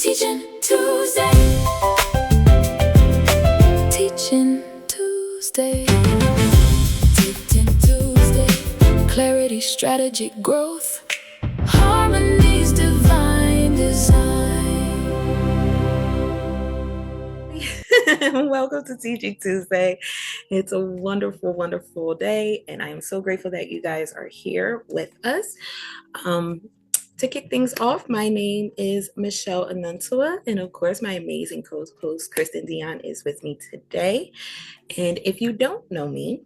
Teaching Tuesday. Teaching Tuesday. Teaching Tuesday. Clarity, strategy, growth. Harmony's divine design. Welcome to Teaching Tuesday. It's a wonderful, wonderful day, and I am so grateful that you guys are here with us. Um, to kick things off, my name is Michelle Anantua, and of course, my amazing co-host Kristen Dion is with me today. And if you don't know me,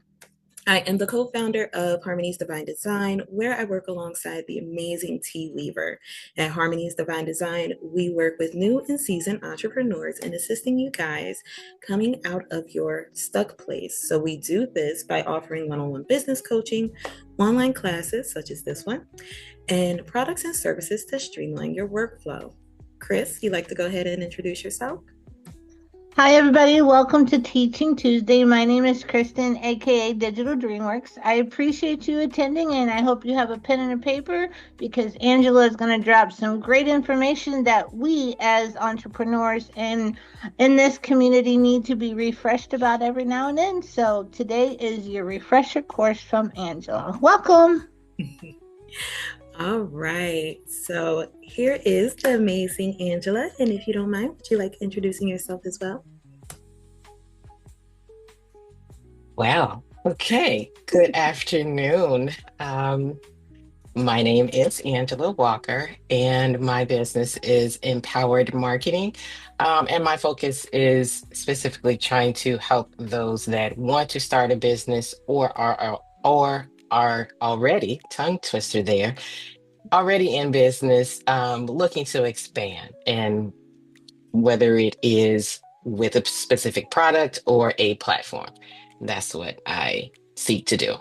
I am the co-founder of Harmony's Divine Design, where I work alongside the amazing T Weaver. At Harmony's Divine Design, we work with new and seasoned entrepreneurs in assisting you guys coming out of your stuck place. So we do this by offering one-on-one business coaching, online classes such as this one, and products and services to streamline your workflow. Chris, you'd like to go ahead and introduce yourself? Hi, everybody. Welcome to Teaching Tuesday. My name is Kristen, aka Digital DreamWorks. I appreciate you attending, and I hope you have a pen and a paper because Angela is going to drop some great information that we, as entrepreneurs and in this community, need to be refreshed about every now and then. So today is your refresher course from Angela. Welcome. All right, so here is the amazing Angela. And if you don't mind, would you like introducing yourself as well? Wow. Okay. Good afternoon. My name is Angela Walker, and my business is Empowered Marketing. And my focus is specifically trying to help those that want to start a business or are already tongue twister there, already in business, looking to expand, and whether it is with a specific product or a platform. That's what I seek to do.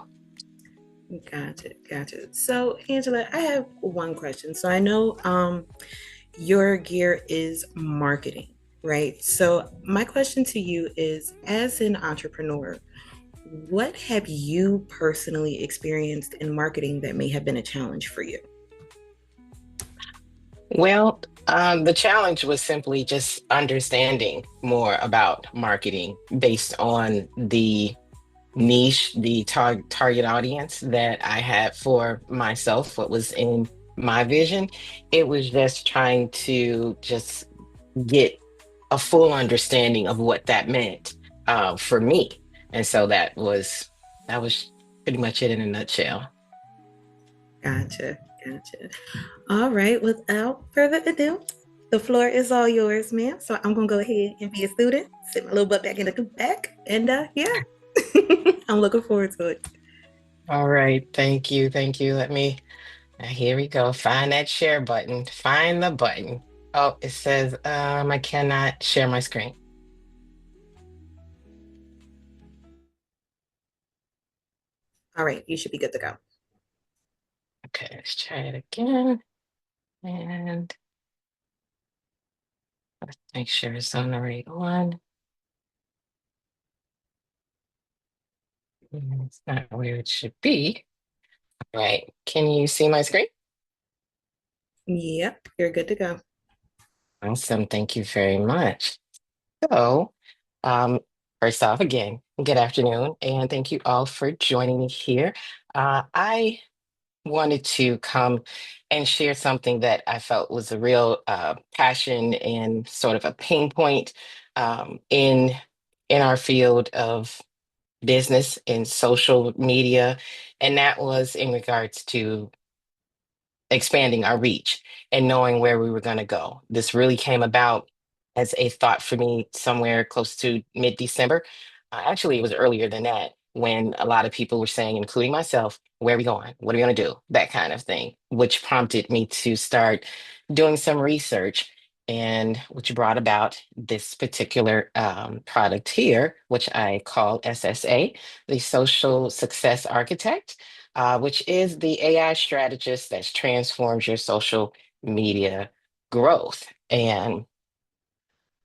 Gotcha, gotcha. So, Angela, I have one question. So I know your gear is marketing, right? So my question to you is, as an entrepreneur, what have you personally experienced in marketing that may have been a challenge for you? Well, the challenge was simply just understanding more about marketing based on the niche, the target audience that I had for myself, what was in my vision. It was just trying to just get a full understanding of what that meant for me. And so that was pretty much it in a nutshell. Gotcha, gotcha. All right, without further ado, the floor is all yours, ma'am. So I'm gonna go ahead and be a student, sit my little butt back in the back, and yeah, I'm looking forward to it. All right, thank you, thank you. Here we go. Find that share button. Find the button. Oh, it says I cannot share my screen. All right, you should be good to go. Okay, let's try it again. And let's make sure it's on the right one. It's not where it should be. All right, can you see my screen? Yep, you're good to go. Awesome, thank you very much. So, um, first off, again, good afternoon, and thank you all for joining me here. I wanted to come and share something that I felt was a real passion and sort of a pain point in our field of business and social media, and that was in regards to expanding our reach and knowing where we were going to go. This really came about as a thought for me somewhere close to mid-December. Actually, it was earlier than that when a lot of people were saying, including myself, where are we going? What are we going to do? That kind of thing, which prompted me to start doing some research and which brought about this particular product here, which I call SSA, the Social Success Architect, which is the AI strategist that transforms your social media growth. And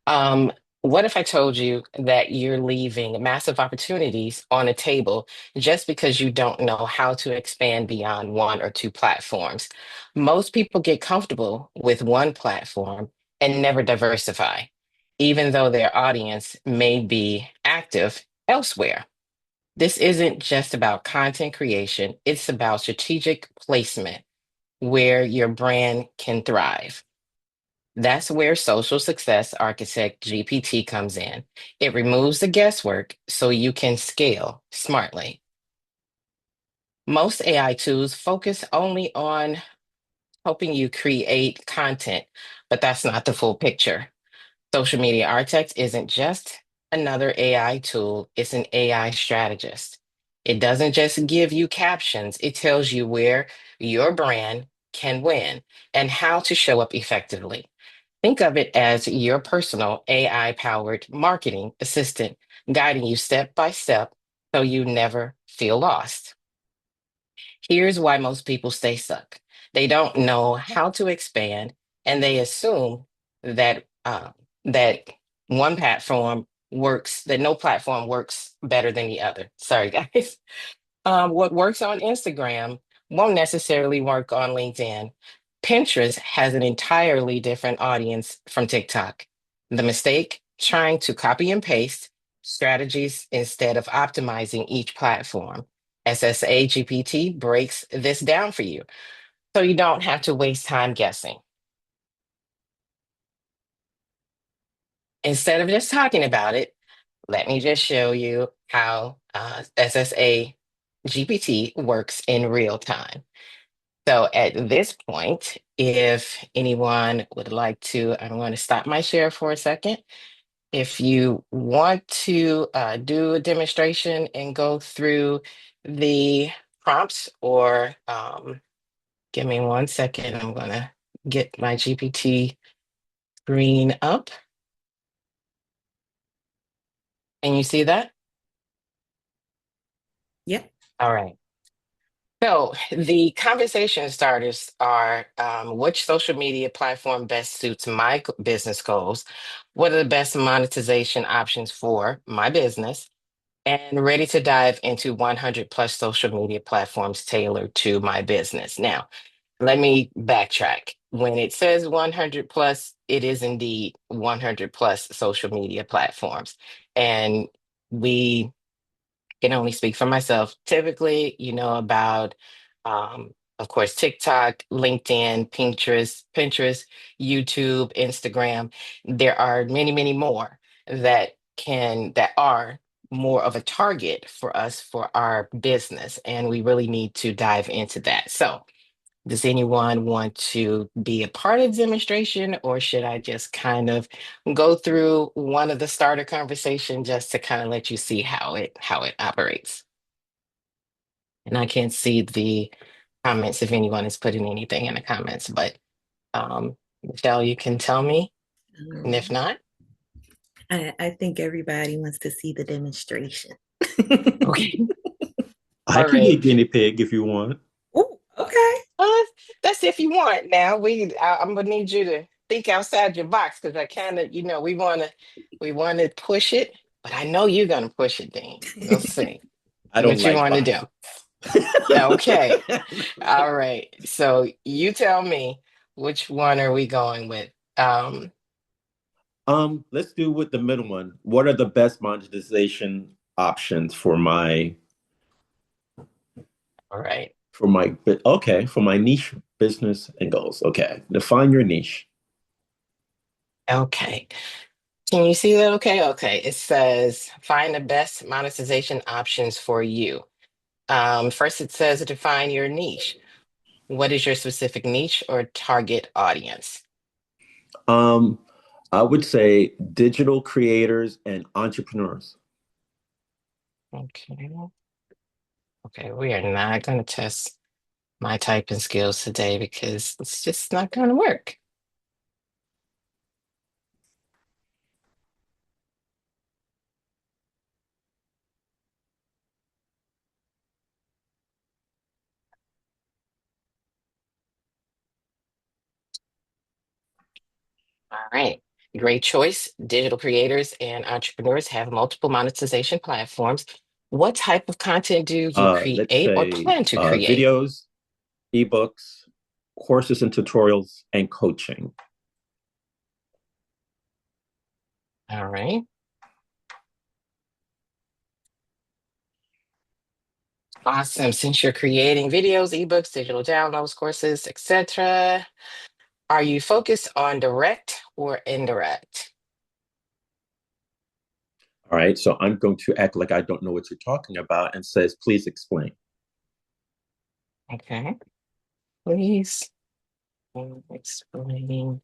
um, what if I told you that you're leaving massive opportunities on the table just because you don't know how to expand beyond one or two platforms? Most people get comfortable with one platform and never diversify, even though their audience may be active elsewhere. This isn't just about content creation, it's about strategic placement where your brand can thrive. That's where social success architect GPT comes in. It removes the guesswork so you can scale smartly. Most AI tools focus only on helping you create content, but that's not the full picture. Social Media Architect isn't just another AI tool, it's an AI strategist. It doesn't just give you captions, it tells you where your brand can win and how to show up effectively. Think of it as your personal AI powered marketing assistant, guiding you step by step so you never feel lost. Here's why most people stay stuck. They don't know how to expand, and they assume that that one platform works, that no platform works better than the other. Sorry, guys. What works on Instagram won't necessarily work on LinkedIn. Pinterest has an entirely different audience from TikTok. The mistake, trying to copy and paste strategies instead of optimizing each platform. SSA GPT breaks this down for you so you don't have to waste time guessing. Instead of just talking about it, let me just show you how SSA GPT works in real time. So at this point, if anyone would like to, I'm going to stop my share for a second. If you want to do a demonstration and go through the prompts, or give me one second, I'm going to get my GPT screen up. And you see that? Yep. All right. So the conversation starters are which social media platform best suits my business goals? What are the best monetization options for my business? And ready to dive into 100 plus social media platforms tailored to my business. Now, let me backtrack. When it says 100 plus, it is indeed 100 plus social media platforms. And we can only speak for myself. Typically, you know about, of course, TikTok, LinkedIn, Pinterest, YouTube, Instagram. There are many, many more that are more of a target for us for our business, and we really need to dive into that. So, does anyone want to be a part of the demonstration, or should I just kind of go through one of the starter conversation just to kind of let you see how it operates? And I can't see the comments if anyone is putting anything in the comments, but Michelle, you can tell me. And if not, I think everybody wants to see the demonstration. okay. I All can be a right. guinea pig if you want. Oh, okay. Uh, that's if you want. Now I'm gonna need you to think outside your box because I kind of, we want to push it, but I know you're gonna push it, Dean. Let's see I don't what you like want to do. boxes. Okay. All right. So you tell me which one are we going with? Let's do with the middle one. What are the best monetization options for my All right. for my niche business and goals? Okay. Define your niche. Okay. Can you see that? Okay. Okay. It says find the best monetization options for you. First, it says define your niche. What is your specific niche or target audience? Um, I would say digital creators and entrepreneurs. Okay. Okay. We are not going to test my typing skills today because it's just not going to work. All right. Great choice. Digital creators and entrepreneurs have multiple monetization platforms. What type of content do you Let's create or say plan to create? videos, ebooks, courses and tutorials, and coaching. All right. Awesome. Since you're creating videos, ebooks, digital downloads, courses, etc., are you focused on direct or indirect? All right, so I'm going to act like I don't know what you're talking about and says, please explain. Okay. Please explain.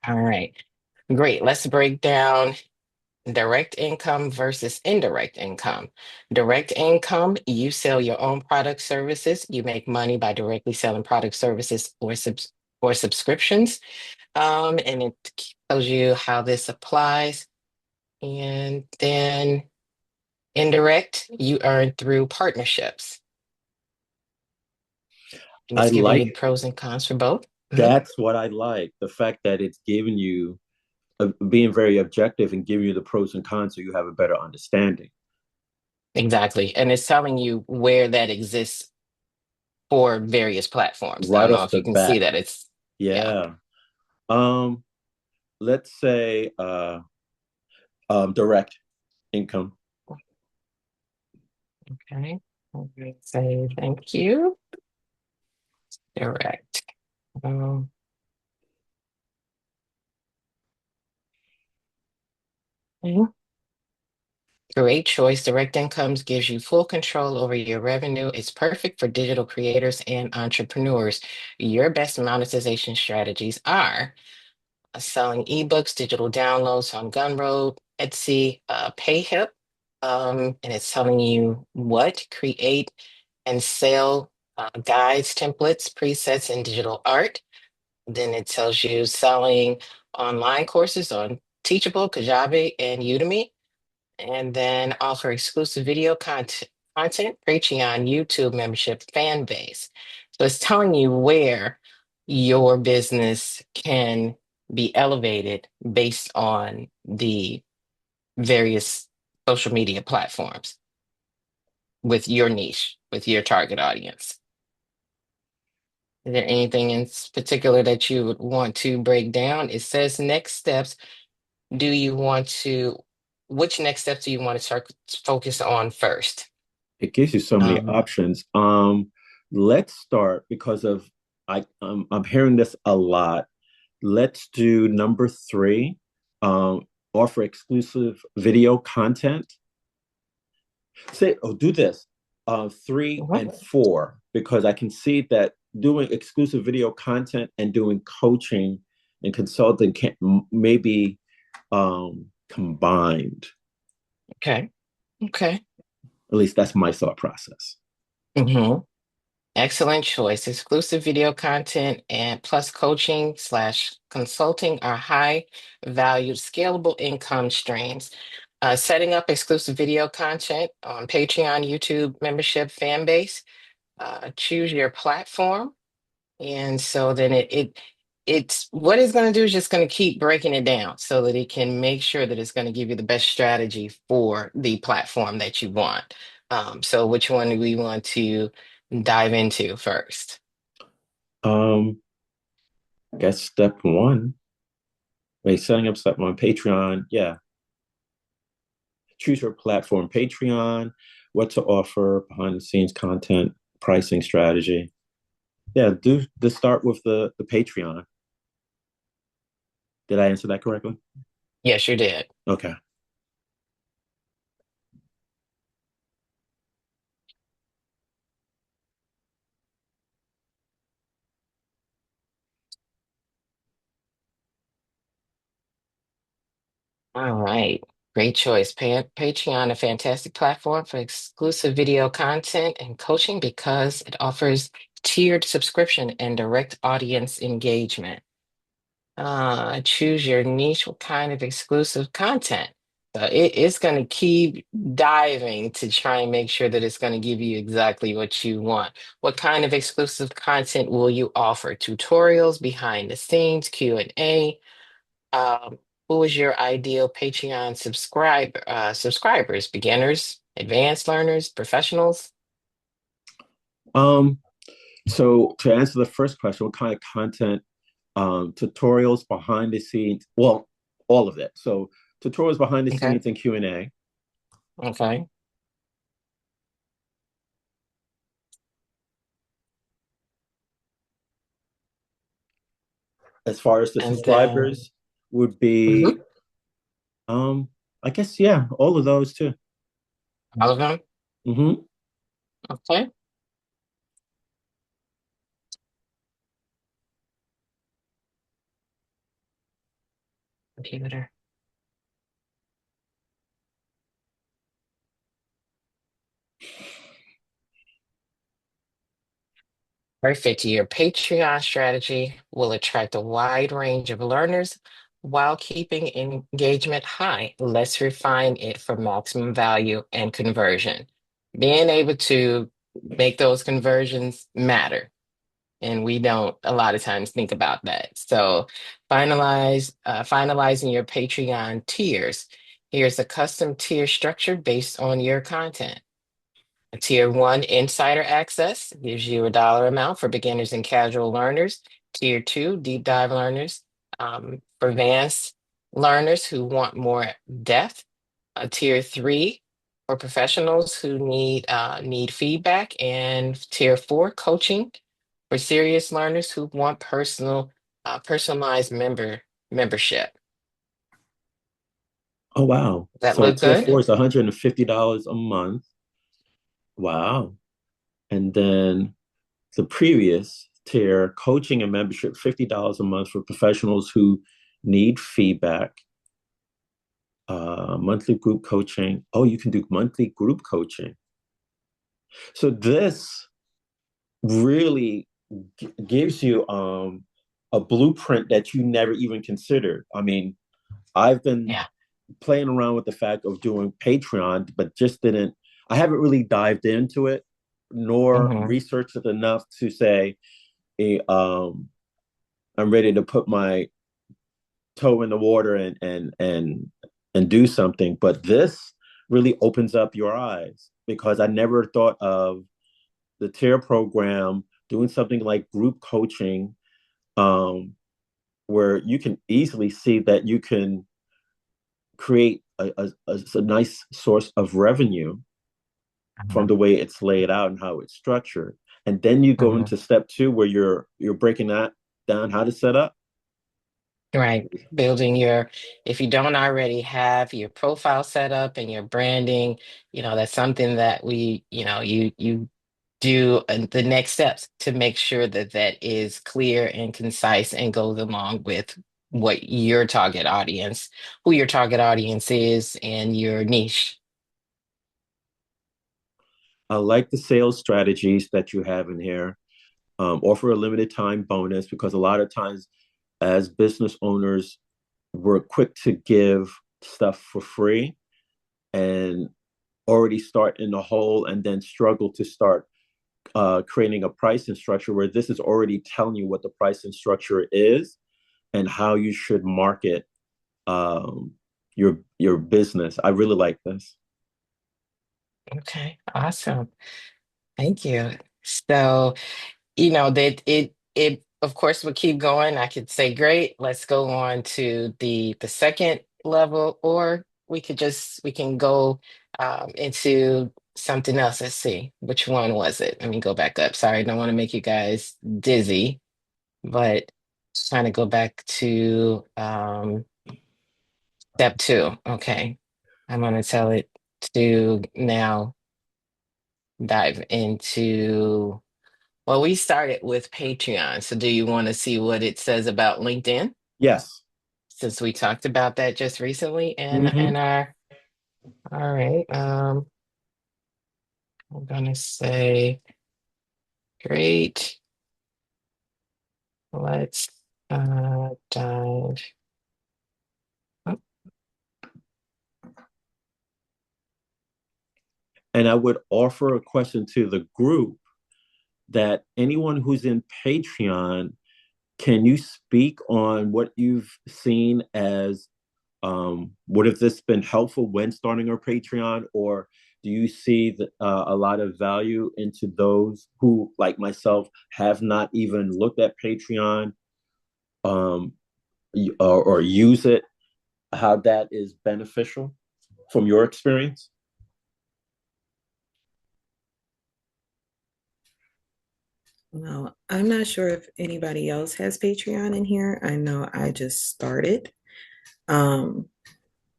All right. Great. Let's break down direct income versus indirect income. Direct income, you sell your own product services. You make money by directly selling product services or subscriptions. And it tells you how this applies. And then indirect, you earn through partnerships. And I it's giving you like the pros and cons for both. Mhm. That's what I like. The fact that it's giving you being very objective and giving you the pros and cons so you have a better understanding. Exactly. And it's telling you where that exists for various platforms. I Right don't know off if you the can see bat. that. It's, yeah. Yeah. Um, let's say direct income. Okay. Okay. Say thank you. Direct. Um, okay. Great choice. Direct incomes gives you full control over your revenue. It's perfect for digital creators and entrepreneurs. Your best monetization strategies are selling ebooks, digital downloads on Gumroad, Etsy, PayHip, and it's telling you what create and sell guides, templates, presets, and digital art. Then it tells you selling online courses on Teachable, Kajabi, and Udemy, and then offer exclusive video content, Patreon, YouTube membership, fan base. So it's telling you where your business can be elevated based on the various social media platforms with your niche, with your target audience. Is there anything in particular that you would want to break down? It says next steps. Do you want to, which next steps do you want to start focus on first? It gives you so many Um, options. Let's start because of I'm hearing this a lot. Let's do number three. Offer exclusive video content. Do this. Three mhm. and four, because I can see that doing exclusive video content and doing coaching and consulting can maybe combined. Okay. Okay. At least that's my thought process. hmm Excellent choice. Exclusive video content and plus coaching slash consulting are high valued scalable income streams. Setting up exclusive video content on Patreon, YouTube membership, fan base. Choose your platform. And so then it's what it's going to do is just going to keep breaking it down so that it can make sure that it's going to give you the best strategy for the platform that you want. So which one do we want to dive into first? Um, I guess step one, wait, setting up step one, Patreon. Yeah, choose your platform, Patreon, what to offer, behind the scenes content, pricing strategy. Yeah, do the start with the Patreon. Did I answer that correctly? Yes, you did. Okay. All right. Great choice. Patreon, a fantastic platform for exclusive video content and coaching because it offers tiered subscription and direct audience engagement. Choose your niche, what kind of exclusive content. So it's going to keep diving to try and make sure that it's going to give you exactly what you want. What kind of exclusive content will you offer? Tutorials, behind the scenes, Q&A. Um, who is your ideal Patreon subscribers? Beginners, advanced learners, professionals? Um, so to answer the first question, what kind of content? tutorials behind the scenes. Well, all of it. So tutorials behind the Okay. scenes and Q&A. Okay. As far as the And then, subscribers would be, mhm, I guess, yeah, all of those too. all of them. Hmm. Okay. Computer. Perfect. Your Patreon strategy will attract a wide range of learners while keeping engagement high. Let's refine it for maximum value and conversion. Being able to make those conversions matter. And we don't a lot of times think about that. So finalizing your Patreon tiers. Here's a custom tier structure based on your content. Tier one, insider access, gives you a dollar amount for beginners and casual learners. Tier two, deep dive learners, for advanced learners who want more depth. Tier three, for professionals who need feedback, and tier four, coaching for serious learners who want personalized membership. Oh, wow. Does that So look tier good? four is $150 a month. Wow. And then the previous tier, coaching and membership, $50 a month for professionals who need feedback. Monthly group coaching. Oh, you can do monthly group coaching. So this really gives you a blueprint that you never even considered. I mean, I've been Yeah. playing around with the fact of doing Patreon, but just didn't. I haven't really dived into it, nor Hmm. researched it enough to say, I'm ready to put my toe in the water and do something. But this really opens up your eyes because I never thought of the tier program doing something like group coaching, um, where you can easily see that you can create a nice source of revenue from the way it's laid out and how it's structured. And then you go Hmm. into step two where you're breaking that down how to set up. Right. Building if you don't already have your profile set up and your branding, that's something that you do the next steps to make sure that that is clear and concise and goes along with what who your target audience is and your niche. I like the sales strategies that you have in here. Offer a limited time bonus because a lot of times as business owners, we're quick to give stuff for free and already start in the hole and then struggle to start creating a pricing structure where this is already telling you what the pricing structure is and how you should market um, your business. I really like this. Okay, awesome. Thank you. So, that it of course would keep going. I could say, great, let's go on to the second level, or we can go into something else. Let's see, which one was it? Let me go back up. Sorry, I don't want to make you guys dizzy, but just trying to go back to step two. Okay. I'm gonna tell it to now dive into, well, we started with Patreon. So do you want to see what it says about LinkedIn? Yes. Since we talked about that just recently and Mm-hmm. our all right. I'm gonna say great. Let's dive. Oh, And I would offer a question to the group that anyone who's in Patreon, can you speak on what you've seen as would have this been helpful when starting our Patreon, or do you see a lot of value into those who, like myself, have not even looked at Patreon? um, or use it, how that is beneficial from your experience? Well, I'm not sure if anybody else has Patreon in here. I know I just started. Um,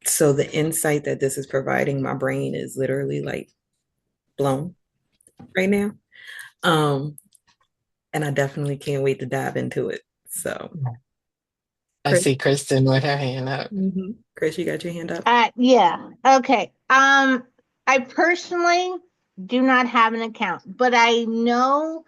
so the insight that this is providing my brain is literally like blown right now. Um, and I definitely can't wait to dive into it. So, I Chris, see Kristen with her hand up. Chris, you got your hand up? Yeah. Okay. I personally do not have an account, but I know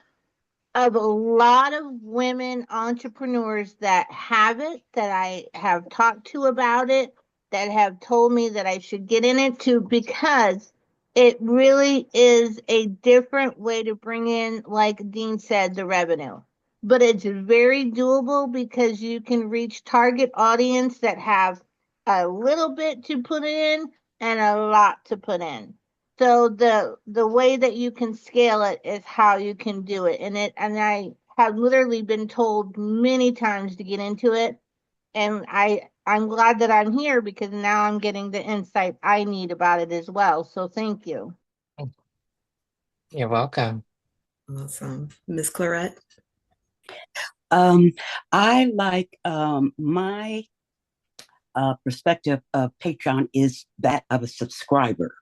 of a lot of women entrepreneurs that have it, that I have talked to about it, that have told me that I should get in it too, because it really is a different way to bring in, like Dean said, the revenue. But it's very doable because you can reach target audience that have a little bit to put in and a lot to put in. So the way that you can scale it is how you can do it. And I have literally been told many times to get into it. And I'm glad that I'm here because now I'm getting the insight I need about it as well. So thank you. You're welcome. Awesome. Miss Clarette? Um, I like my perspective of Patreon is that of a subscriber.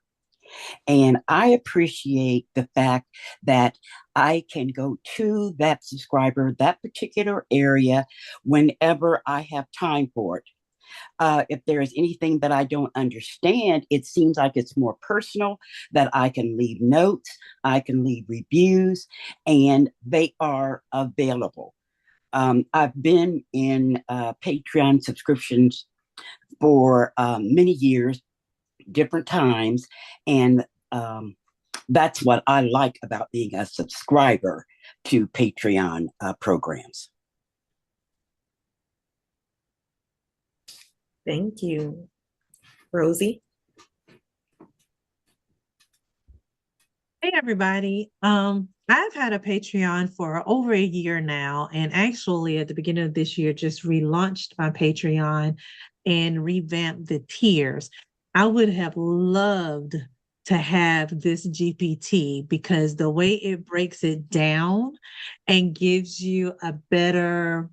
And I appreciate the fact that I can go to that subscriber, that particular area, whenever I have time for it. If there is anything that I don't understand, it seems like it's more personal, that I can leave notes, I can leave reviews, and they are available. I've been in Patreon subscriptions for many years, different times, and that's what I like about being a subscriber to Patreon programs. Thank you. Rosie? Hey everybody. I've had a Patreon for over a year now, and actually at the beginning of this year just relaunched my Patreon and revamped the tiers. I would have loved to have this GPT because the way it breaks it down and gives you a better,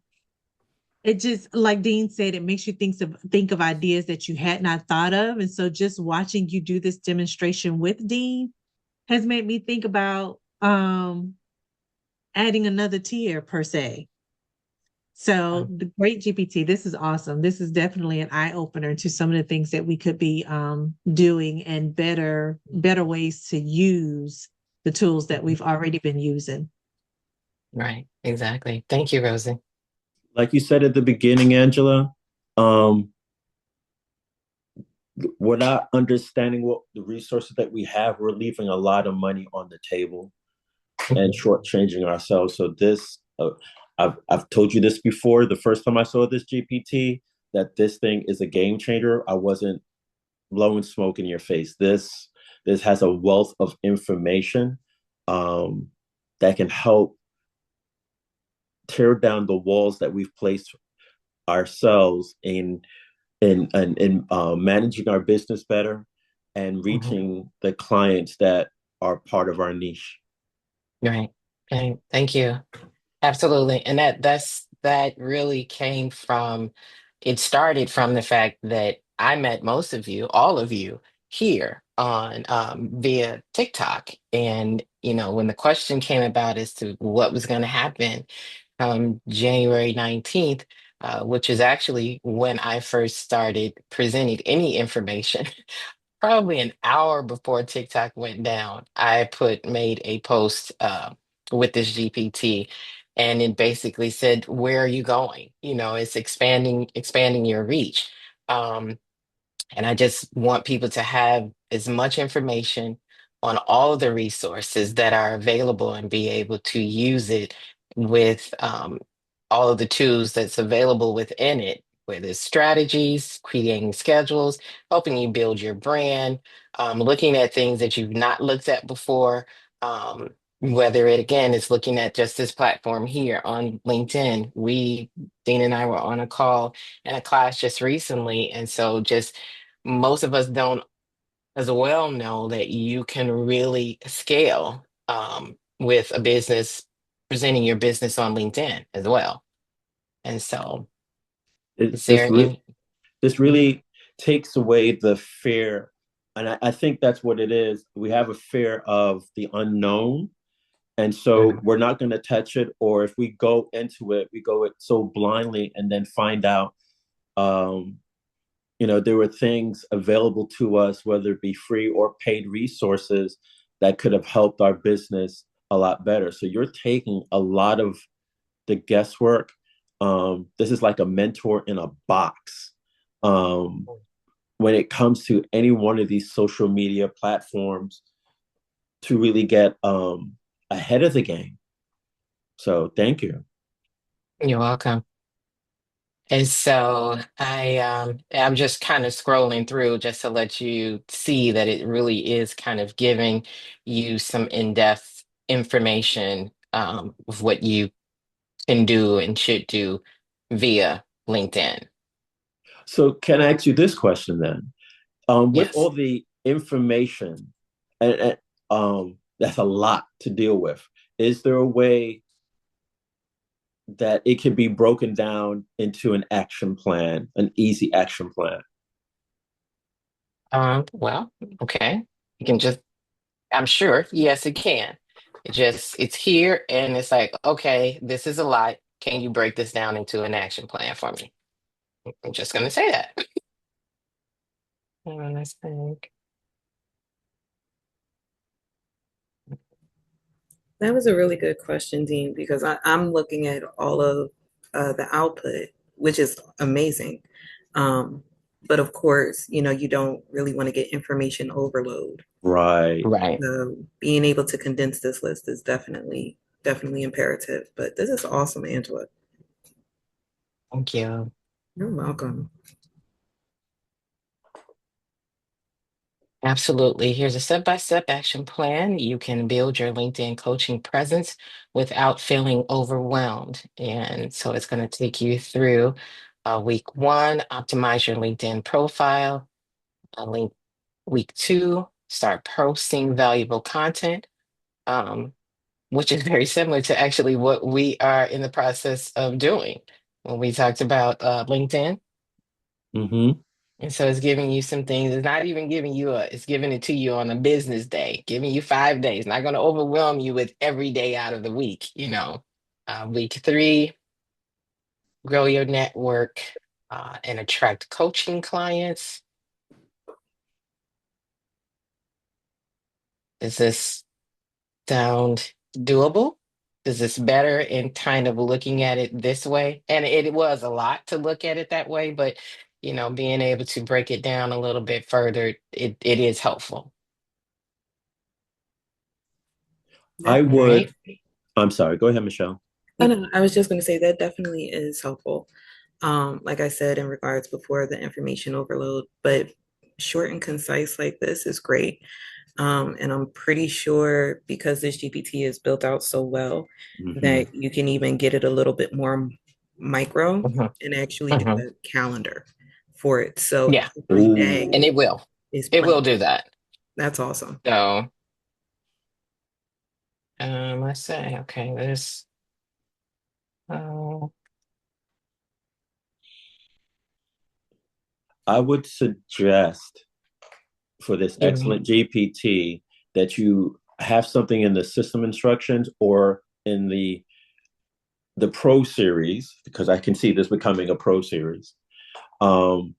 it just, like Dean said, it makes you think of ideas that you had not thought of. And so just watching you do this demonstration with Dean has made me think about adding another tier per se. So the great GPT, this is awesome. This is definitely an eye opener to some of the things that we could be doing and better ways to use the tools that we've already been using. Right, exactly. Thank you, Rosie. Like you said at the beginning, Angela, um, we're not understanding what the resources that we have. We're leaving a lot of money on the table and shortchanging ourselves. So this, I've told you this before. The first time I saw this GPT, that this thing is a game changer. I wasn't blowing smoke in your face. This has a wealth of information that can help tear down the walls that we've placed ourselves in managing our business better and reaching the clients that are part of our niche. Right. Okay. Thank you. Absolutely. And that really came from, it started from the fact that I met most of you, all of you here on via TikTok. And, when the question came about as to what was going to happen January 19th, which is actually when I first started presenting any information. Probably an hour before TikTok went down, I made a post with this GPT, and it basically said, "Where are you going? It's expanding your reach." Um, and I just want people to have as much information on all of the resources that are available and be able to use it with all of the tools that's available within it, whether it's strategies, creating schedules, helping you build your brand, looking at things that you've not looked at before, whether it again is looking at just this platform here on LinkedIn. Dean and I were on a call in a class just recently. And so just most of us don't as well know that you can really scale with a business, presenting your business on LinkedIn as well. And so It, is there any? this really takes away the fear. And I think that's what it is. We have a fear of the unknown. And so Mhm. we're not going to touch it. Or if we go into it, we go it so blindly and then find out, um, there were things available to us, whether it be free or paid resources that could have helped our business a lot better. So you're taking a lot of the guesswork. This is like a mentor in a box. Um, when it comes to any one of these social media platforms to really get ahead of the game. So thank you. You're welcome. And so I'm just kind of scrolling through just to let you see that it really is kind of giving you some in-depth information of what you can do and should do via LinkedIn. So can I ask you this question then? With Yes. all the information, that's a lot to deal with. Is there a way that it can be broken down into an action plan, an easy action plan? Well, okay. You can just, I'm sure, yes, it can. It's here and it's like, okay, this is a lot. Can you break this down into an action plan for me? I'm just gonna say that. Let's think. That was a really good question, Dean, because I'm looking at all of the output, which is amazing. Um, but of course, you don't really want to get information overload. Right. Right. So being able to condense this list is definitely imperative. But this is awesome, Angela. Thank you. You're welcome. Absolutely. Here's a step-by-step action plan. You can build your LinkedIn coaching presence without feeling overwhelmed. And so it's going to take you through week one, optimize your LinkedIn profile. Link week two, start posting valuable content, um, which is very similar to actually what we are in the process of doing when we talked about LinkedIn. Mm-hmm. And so it's giving you some things. It's not even giving you it's giving it to you on a business day, giving you 5 days, not going to overwhelm you with every day out of the week. Week three, grow your network and attract coaching clients. Does this sound doable? Is this better in kind of looking at it this way? And it was a lot to look at it that way, but being able to break it down a little bit further, it is helpful. I That, All right. would, I'm sorry, go ahead, Michelle. oh no, I was just going to say that definitely is helpful. Like I said in regards before, the information overload, but short and concise like this is great. And I'm pretty sure because this GPT is built out so well Mm-hmm. that you can even get it a little bit more micro Mhm, and actually do mhm. a calendar for it. So Yeah, every day and Ooh. it will. is It will planned. do that. That's awesome. So, let's say, okay, this. Uh, I would suggest for this mhm, excellent GPT that you have something in the system instructions or in the pro series, because I can see this becoming a pro series, um,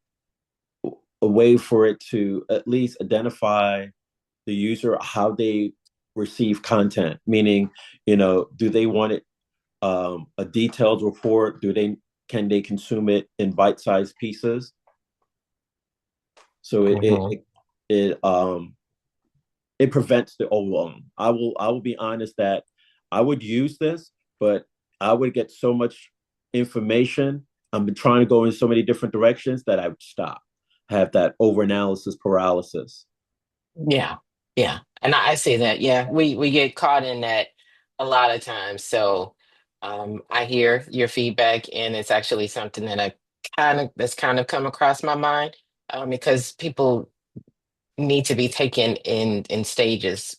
a way for it to at least identify the user, how they receive content, meaning, do they want it a detailed report? Can they consume it in bite-sized pieces? So mhm. it prevents the overwhelm. I will be honest that I would use this, but I would get so much information. I'm trying to go in so many different directions that I would stop, have that over analysis paralysis. Yeah, yeah, and I say that. Yeah, we get caught in that. a lot of times. So I hear your feedback, and it's actually something that that's kind of come across my mind, because people need to be taken in stages,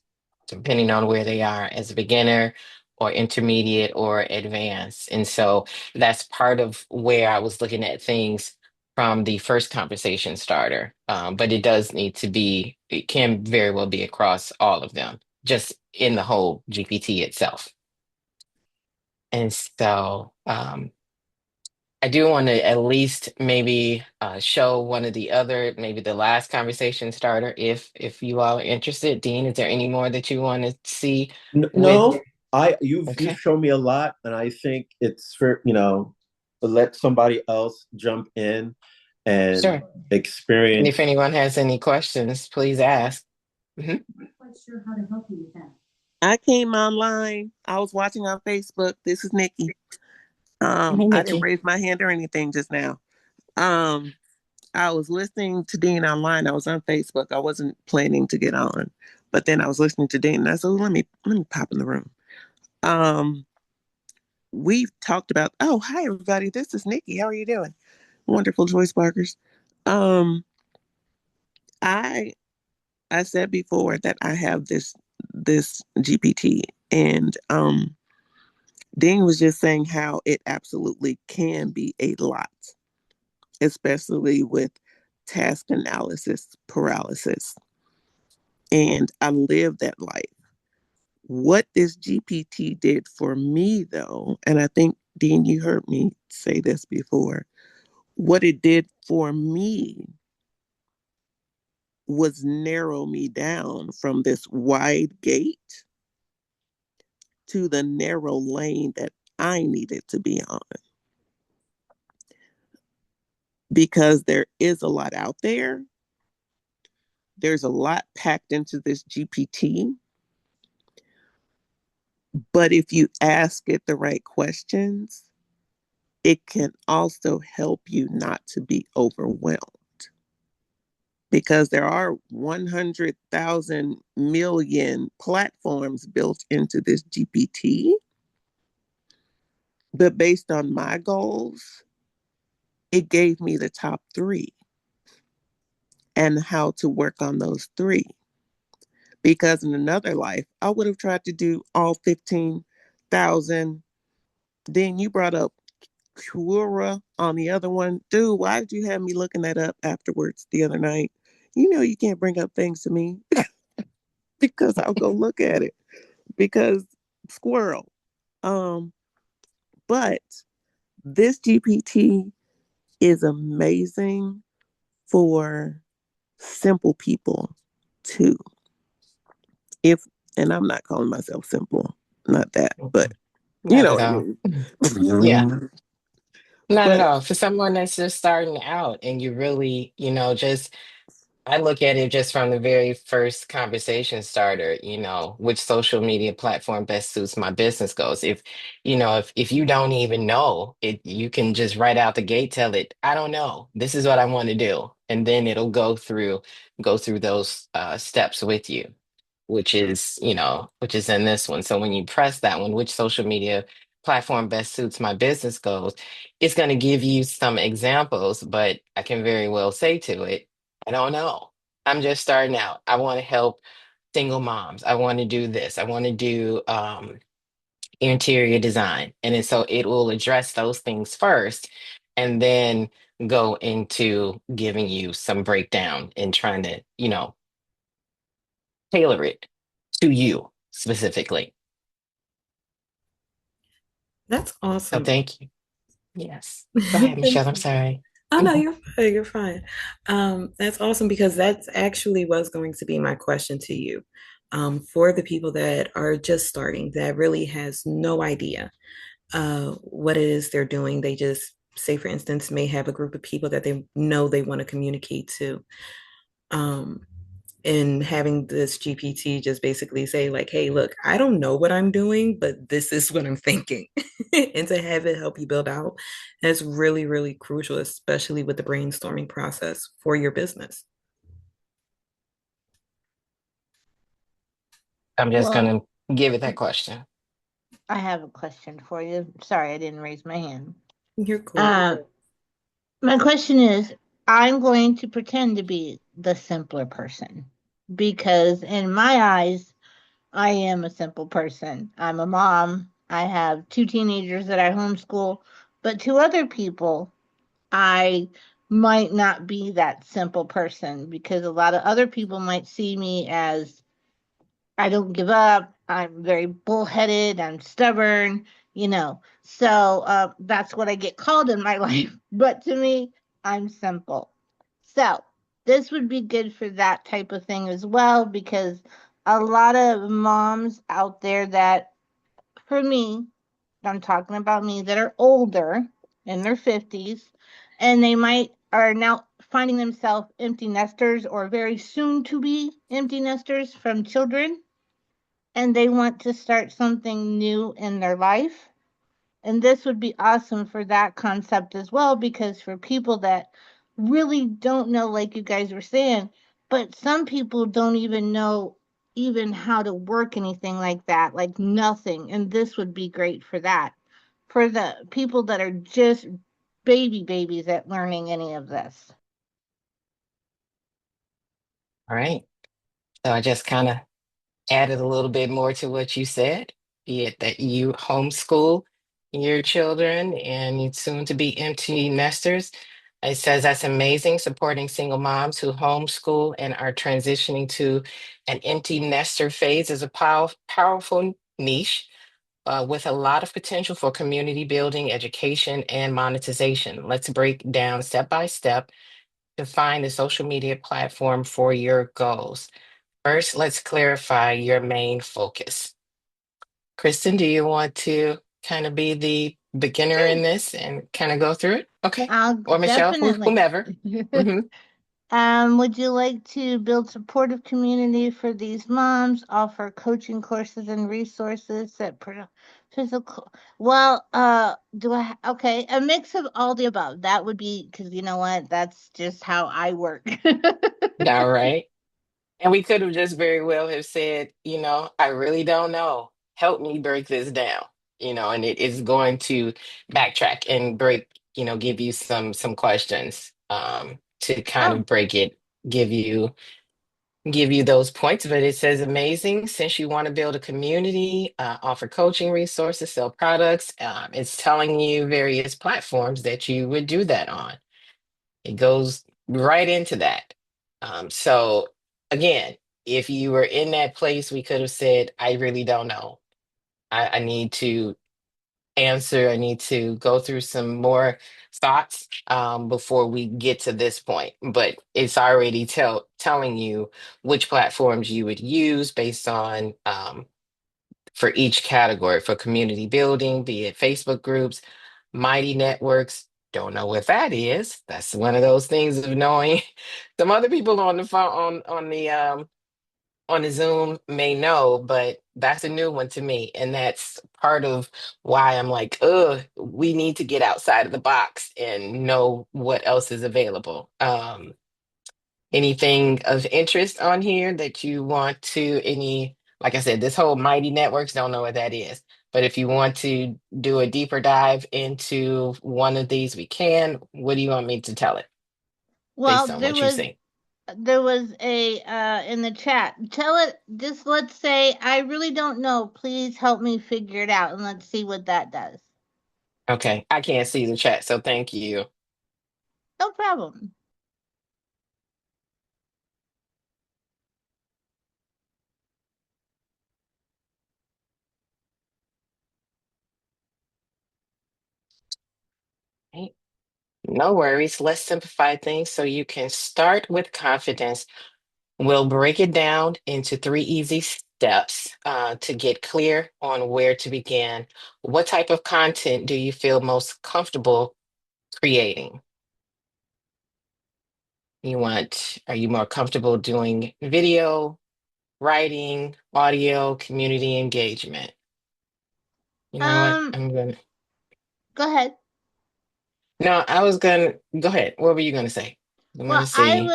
depending on where they are as a beginner or intermediate or advanced. And so that's part of where I was looking at things from the first conversation starter. But it does need to be, it can very well be across all of them, just in the whole GPT itself. And so I do want to at least maybe show one of the other, maybe the last conversation starter, if you all are interested. Dean, is there any more that you want to see with? No, you've Okay, shown me a lot, and I think it's for let somebody else jump in and sure. And if experience. anyone has any questions, please ask. Mhm. I came online. I was watching on Facebook. This is Nikki. Hey, I didn't Nikki. raise my hand or anything just now. Um, I was listening to Dean online. I was on Facebook. I wasn't planning to get on, but then I was listening to Dean, and I said, "Let me pop in the room." Um, we've talked about. Oh, hi everybody. This is Nikki. How are you doing? Wonderful, Joyce Barkers. Um, I I said before that I have this GPT, and Dean was just saying how it absolutely can be a lot, especially with task analysis paralysis. And I lived that life. What this GPT did for me, though, and I think, Dean, you heard me say this before, what it did for me was narrow me down from this wide gate to the narrow lane that I needed to be on. Because there is a lot out there. There's a lot packed into this GPT. But if you ask it the right questions, it can also help you not to be overwhelmed. Because there are 100,000 million platforms built into this GPT. But based on my goals, it gave me the top three and how to work on those three. Because in another life, I would have tried to do all 15,000. Then you brought up Quora on the other one. Dude, why did you have me looking that up afterwards the other night? You know, you can't bring up things to me because I'll go look at it because squirrel. Um, but this GPT is amazing for simple people too. If, and I'm not calling myself simple, not that, but you Not know at what I all. mean. Yeah, not at But all. For someone that's just starting out and you really, just I look at it just from the very first conversation starter, which social media platform best suits my business goals. If you don't even know it, you can just right out the gate tell it, I don't know. This is what I want to do. And then it'll go through those steps with you, which is in this one. So when you press that one, which social media platform best suits my business goals, it's going to give you some examples, but I can very well say to it, I don't know. I'm just starting out. I want to help single moms. I want to do this. I want to do interior design. And then so it will address those things first and then go into giving you some breakdown and trying to, tailor it to you specifically. That's So awesome. thank you. Yes. Go ahead, Thank Michelle. I'm you. sorry. Oh no, you're fine. You're fine. That's awesome because that's actually was going to be my question to you. For the people that are just starting, that really has no idea what it is they're doing. They just say, for instance, may have a group of people that they know they want to communicate to. Um, and having this GPT just basically say, like, hey, look, I don't know what I'm doing, but this is what I'm thinking. And to have it help you build out, that's really, really crucial, especially with the brainstorming process for your business. I'm just Well, going to give it that question. I have a question for you. Sorry, I didn't raise my hand. You're cool. Uh, my question is, I'm going to pretend to be the simpler person because in my eyes, I am a simple person. I'm a mom. I have two teenagers that I homeschool, but to other people, I might not be that simple person because a lot of other people might see me as I don't give up. I'm very bullheaded. I'm stubborn, you know. So that's what I get called in my life. But to me, I'm simple. So this would be good for that type of thing as well because a lot of moms out there that, for me, I'm talking about me, that are older in their 50s and they might are now finding themselves empty nesters or very soon to be empty nesters from children and they want to start something new in their life. And this would be awesome for that concept as well, because for people that really don't know, like you guys were saying, but some people don't even know even how to work anything like that, like nothing. And this would be great for that, for the people that are just babies at learning any of this. All right. So I just kind of added a little bit more to what you said, be it that you homeschool your children and you soon to be empty nesters. It says that's amazing, supporting single moms who homeschool and are transitioning to an empty nester phase is a powerful niche with a lot of potential for community building, education, and monetization. Let's break down step by step to find a social media platform for your goals. First, let's clarify your main focus. Kristen, do you want to kind of be the beginner Sure. in this and kind of go through it? Okay. I'll Or Michelle, definitely. whomever. Hmm. Would you like to build supportive community for these moms, offer coaching courses and resources that physical? Well, do okay, a mix of all the above. That would be because you know what? That's just how I work. All right. And we could have just very well have said, I really don't know. Help me break this down. And it is going to backtrack and give you some questions to kind Oh, of break it, give you give you those points. But it says amazing since you want to build a community, offer coaching resources, sell products. It's telling you various platforms that you would do that on. It goes right into that. So again, if you were in that place, we could have said, I really don't know. I need to answer. I need to go through some more thoughts before we get to this point. But it's already telling you which platforms you would use based on for each category for community building, be it Facebook groups, mighty networks. Don't know what that is. That's one of those things of knowing some other people on the phone on the Zoom may know, but that's a new one to me. And that's part of why I'm like, we need to get outside of the box and know what else is available. Anything of interest on here that you want to, like I said, this whole Mighty Networks, don't know what that is. But if you want to do a deeper dive into one of these, we can. What do you want me to tell it well, based on what you've seen? there was a in the chat. Tell it just let's say I really don't know. Please help me figure it out and let's see what that does. Okay, I can't see the chat, so thank you. No problem. Right. No worries. Let's simplify things so you can start with confidence. We'll break it down into three easy steps to get clear on where to begin. What type of content do you feel most comfortable creating? Are you more comfortable doing video, writing, audio, community engagement? You know what? Um, go ahead. No, I was gonna, go ahead. What were you gonna say? I'm Well, gonna see.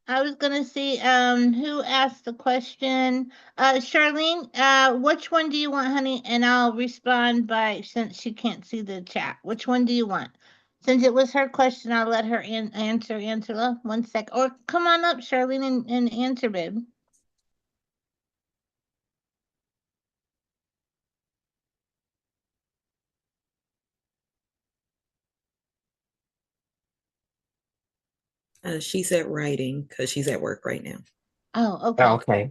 I was gonna see who asked the question. Charlene, which one do you want, honey? And I'll respond by since she can't see the chat. Which one do you want? Since it was her question, I'll let her answer, Angela. One sec. Or come on up, Charlene, and answer, babe. She said writing because she's at work right now. Oh, okay. Okay.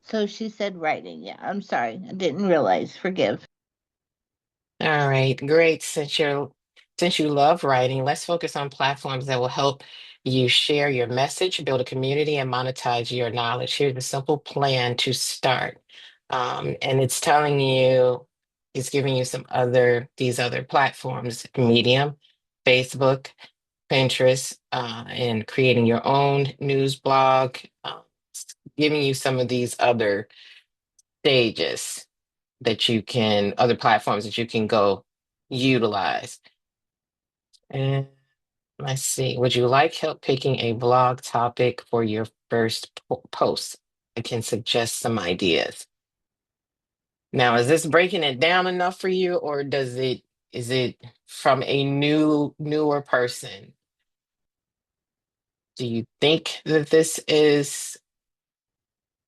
So she said writing. Yeah, I'm sorry. I didn't realize. Forgive. All right, great. Since you love writing, let's focus on platforms that will help you share your message, build a community, and monetize your knowledge. Here's a simple plan to start. And it's telling you, it's giving you these other platforms, Medium, Facebook, Pinterest, and creating your own news blog, giving you some of these other stages other platforms that you can go utilize. And let's see, would you like help picking a blog topic for your first post? I can suggest some ideas. Now, is this breaking it down enough for you, or is it from a newer person? Do you think that this is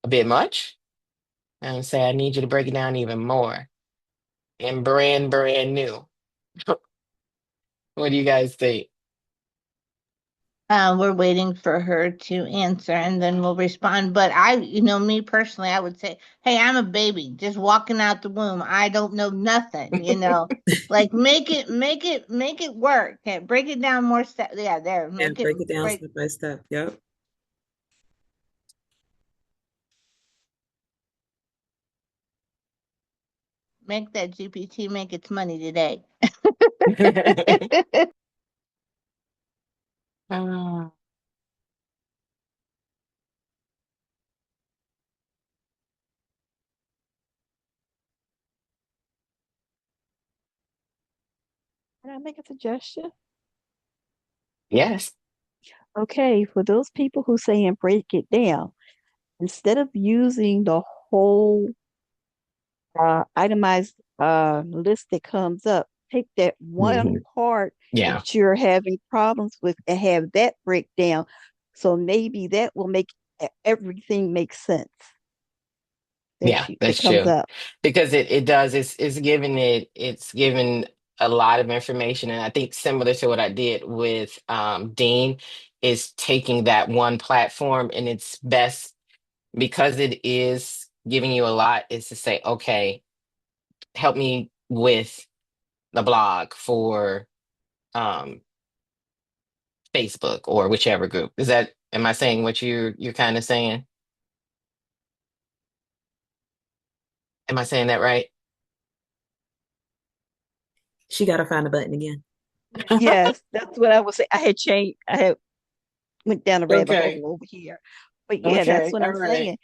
a bit much? And say I need you to break it down even more and brand new. What do you guys think? We're waiting for her to answer and then we'll respond. But me personally, I would say, hey, I'm a baby just walking out the womb. I don't know nothing. Like make it work. Okay, break it down more step. Yeah, there, Yeah, make it break it down break, step by step. Yep. make that GPT make its money today. Uh, Can I make a suggestion? yes. Okay, for those people who saying break it down, instead of using the whole itemized list that comes up, take that one Hmm. part Yeah. that you're having problems with and have that breakdown. So maybe that will make everything make sense Yeah, that that's comes true. up. Because it does, it's given a lot of information. And I think similar to what I did with Dean is taking that one platform and it's best because it is giving you a lot, is to say, okay, help me with the blog for um Facebook or whichever group. Am I saying what you're kind of saying? Am I saying that right? She got to find the button again. Yes, that's what I was saying. I had changed. I had went down a rabbit Okay. hole over here. But yeah, that's Okay. what All I'm right. saying.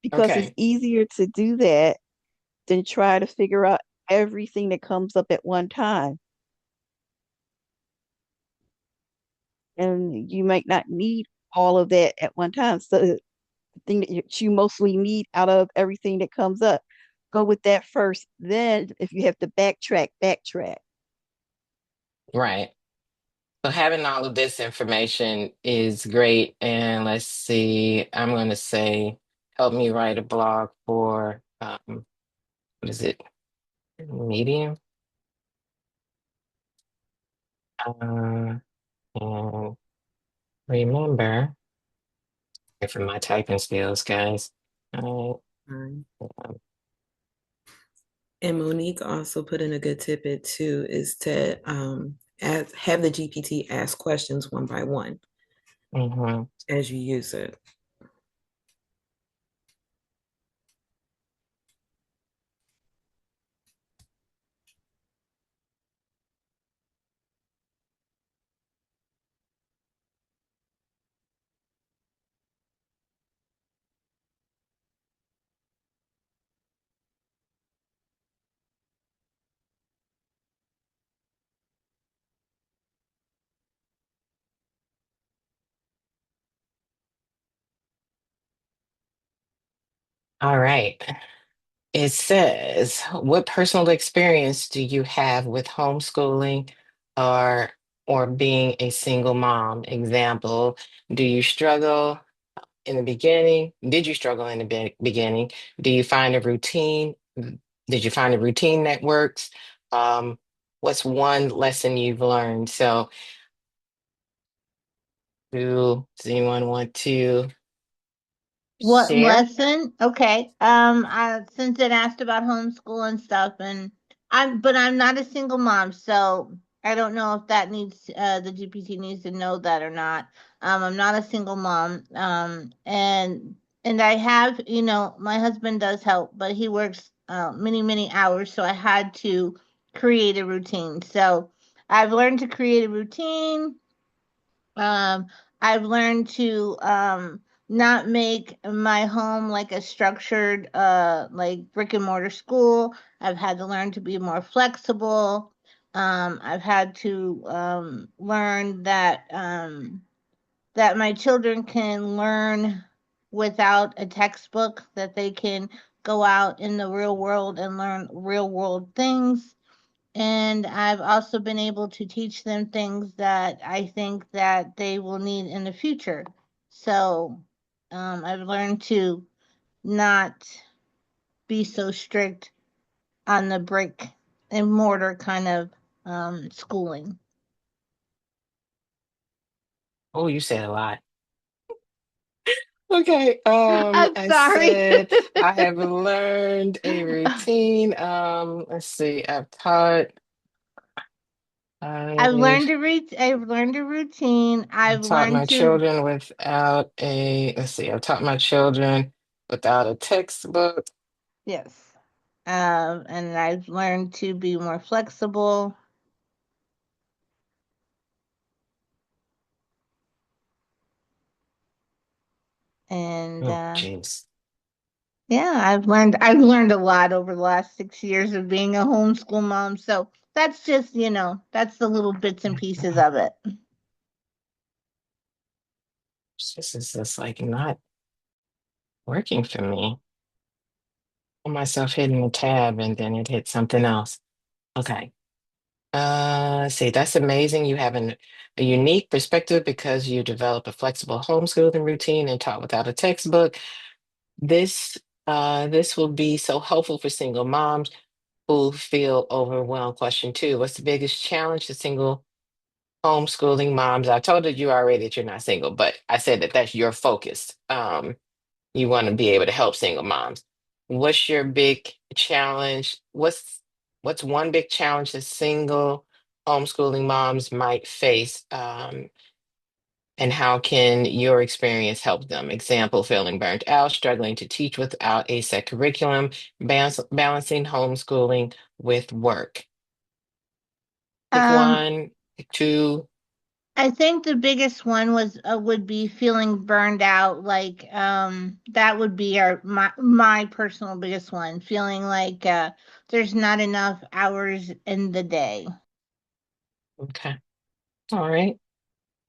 Because it's Okay. easier to do that than try to figure out everything that comes up at one time. And you might not need all of that at one time. So the thing that you mostly need out of everything that comes up, go with that first. Then if you have to backtrack, backtrack. Right. So having all of this information is great. And let's see, I'm going to say, help me write a blog for, what is it? Medium. And remember, for my typing skills, guys. Fine. Um, And Monique also put in a good tidbit too, is to have the GPT ask questions one by one mhm. as you use it. All right. It says, what personal experience do you have with homeschooling or being a single mom? Example, do you struggle in the beginning? Did you struggle in the beginning? Do you find a routine? Did you find a routine that works? Um, what's one lesson you've learned? So, does anyone want to What share? lesson? Okay. Since it asked about homeschool and stuff, and I'm not a single mom, so I don't know if that needs the GPT needs to know that or not. I'm not a single mom. And I have, my husband does help, but he works many hours, so I had to create a routine. So I've learned to create a routine. um, I've learned to not make my home like a structured like brick and mortar school. I've had to learn to be more flexible. I've had to learn that my children can learn without a textbook, that they can go out in the real world and learn real world things. And I've also been able to teach them things that I think that they will need in the future. So I've learned to not be so strict on the brick and mortar kind of schooling. Oh, you said a lot. Okay. I'm I sorry. said I have learned a routine. Let's see. I've I've learned a routine. I've taught learned my to, children without let's see, I've taught my children without a textbook. yes. And I've learned to be more flexible. And Oh, jeez. yeah, I've learned a lot over the last 6 years of being a homeschool mom. So that's just, that's the little bits and pieces of it. This is just like not working for me. I myself hitting the tab and then it hit something else. Okay. Let's see, that's amazing. You have a unique perspective because you develop a flexible homeschooling routine and taught without a textbook. This this will be so helpful for single moms who feel overwhelmed. Question two, what's the biggest challenge to single homeschooling moms? I told you already that you're not single, but I said that that's your focus. You want to be able to help single moms. What's your big challenge? What's one big challenge that single homeschooling moms might face? And how can your experience help them? Example, feeling burnt out, struggling to teach without a set curriculum, balancing homeschooling with work. Pick Um, one, pick two. I think the biggest one would be feeling burned out. Like that would be my personal biggest one. Feeling like there's not enough hours in the day. Okay. All right.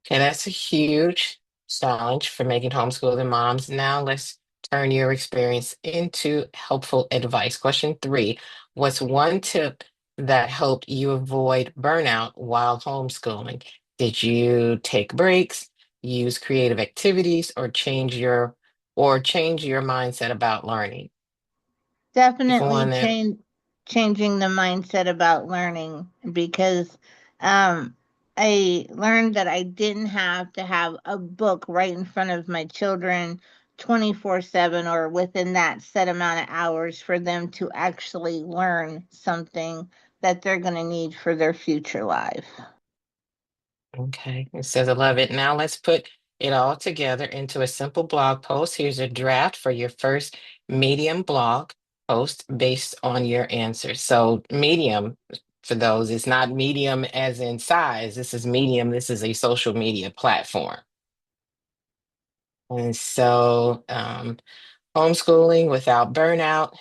Okay, that's a huge challenge for making homeschooling moms. Now let's turn your experience into helpful advice. Question three, what's one tip that helped you avoid burnout while homeschooling? Did you take breaks, use creative activities, or change your mindset about learning? Pick Definitely one that changing the mindset about learning, because um, I learned that I didn't have to have a book right in front of my children 24/7 or within that set amount of hours for them to actually learn something that they're going to need for their future life. Okay, it says I love it. Now let's put it all together into a simple blog post. Here's a draft for your first Medium blog post based on your answers. So Medium, for those, it's not Medium as in size. This is Medium. This is a social media platform. And so homeschooling without burnout,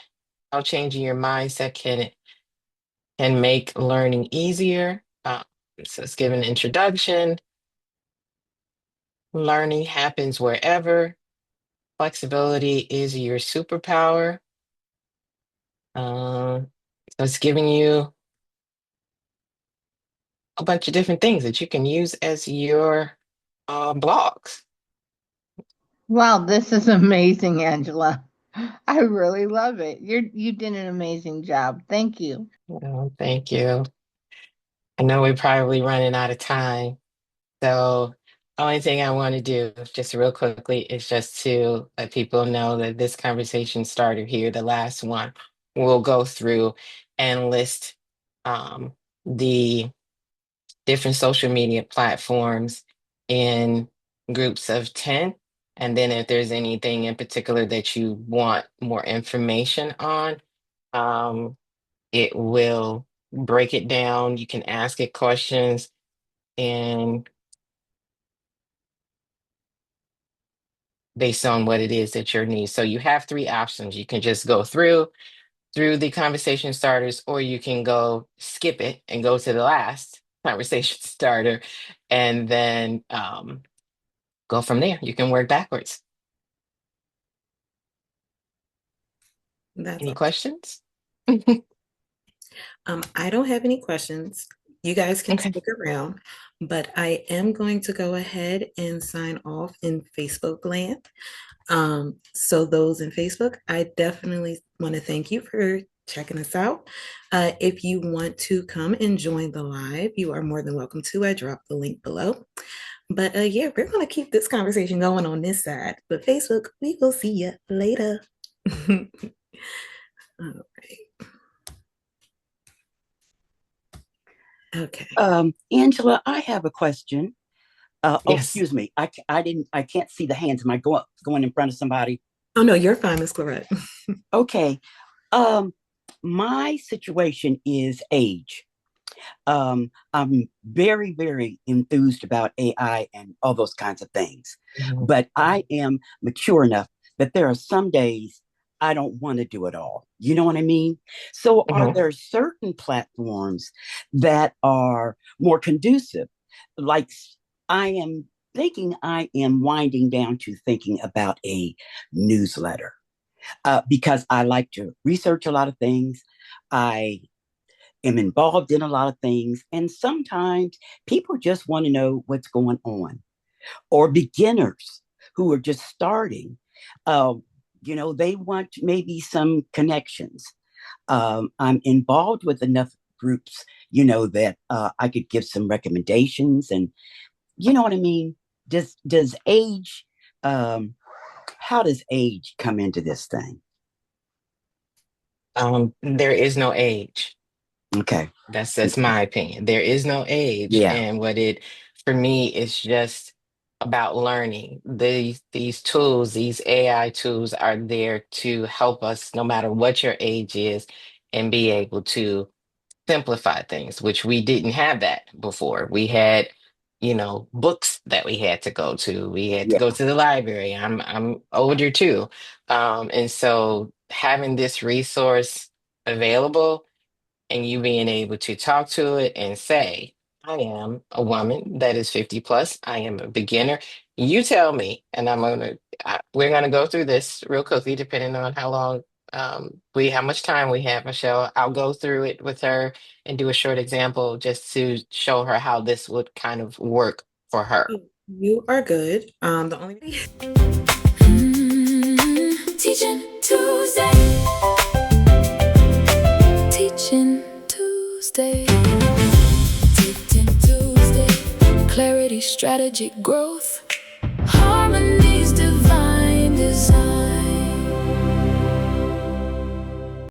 how changing your mindset can make learning easier. So it's given an introduction. Learning happens wherever. flexibility is your superpower. So it's giving you a bunch of different things that you can use as your blogs. Wow, this is amazing, Angela. I really love it. You did an amazing job. Thank you. Thank you. I know we're probably running out of time. So, only thing I want to do, just real quickly, is just to let people know that this conversation started here. The last one we'll go through and list um, the different social media platforms in groups of 10. And then if there's anything in particular that you want more information on, um, it will break it down. You can ask it questions and based on what it is that your needs. So you have three options. You can just go through the conversation starters, or you can go skip it and go to the last conversation starter and then go from there. You can work backwards. That's Any all. questions? I don't have any questions. You guys can Okay. stick around, but I am going to go ahead and sign off in Facebook land. So those in Facebook, I definitely want to thank you for checking us out. If you want to come and join the live, you are more than welcome to. I dropped the link below. But yeah, we're going to keep this conversation going on this side. But Facebook, we will see you later. All right. Okay. Angela, I have a question. Oh, Yes. excuse me. I can't see the hands. Am I going in front of somebody? Oh no, you're fine, Miss Clarette. Okay. My situation is age. I'm very, very enthused about AI and all those kinds of things. Mhm. But I am mature enough that there are some days I don't want to do it all. You know what I mean? So, are Mhm. there certain platforms that are more conducive? Like, I am I am winding down to thinking about a newsletter because I like to research a lot of things. I am involved in a lot of things. And sometimes people just want to know what's going on, or beginners who are just starting. Uh, they want maybe some connections. I'm involved with enough groups, that I could give some recommendations. And you know what I mean? Does age, um, how does age come into this thing? There is no age. Okay. That's my opinion. There is no age, Yeah. and what it for me is just about learning. These tools, these AI tools are there to help us no matter what your age is and be able to simplify things, which we didn't have that before. We had, books that we had to go to. We had to Yeah. go to the library. I'm older too. And so having this resource available and you being able to talk to it and say, I am a woman that is 50 plus. I am a beginner. You tell me, and we're gonna go through this real quickly, depending on how long how much time we have, Michelle. I'll go through it with her and do a short example just to show her how this would kind of work for her. You are good. The only Teaching Tuesday. Teaching Tuesday. Teaching Tuesday. Clarity, strategy, growth.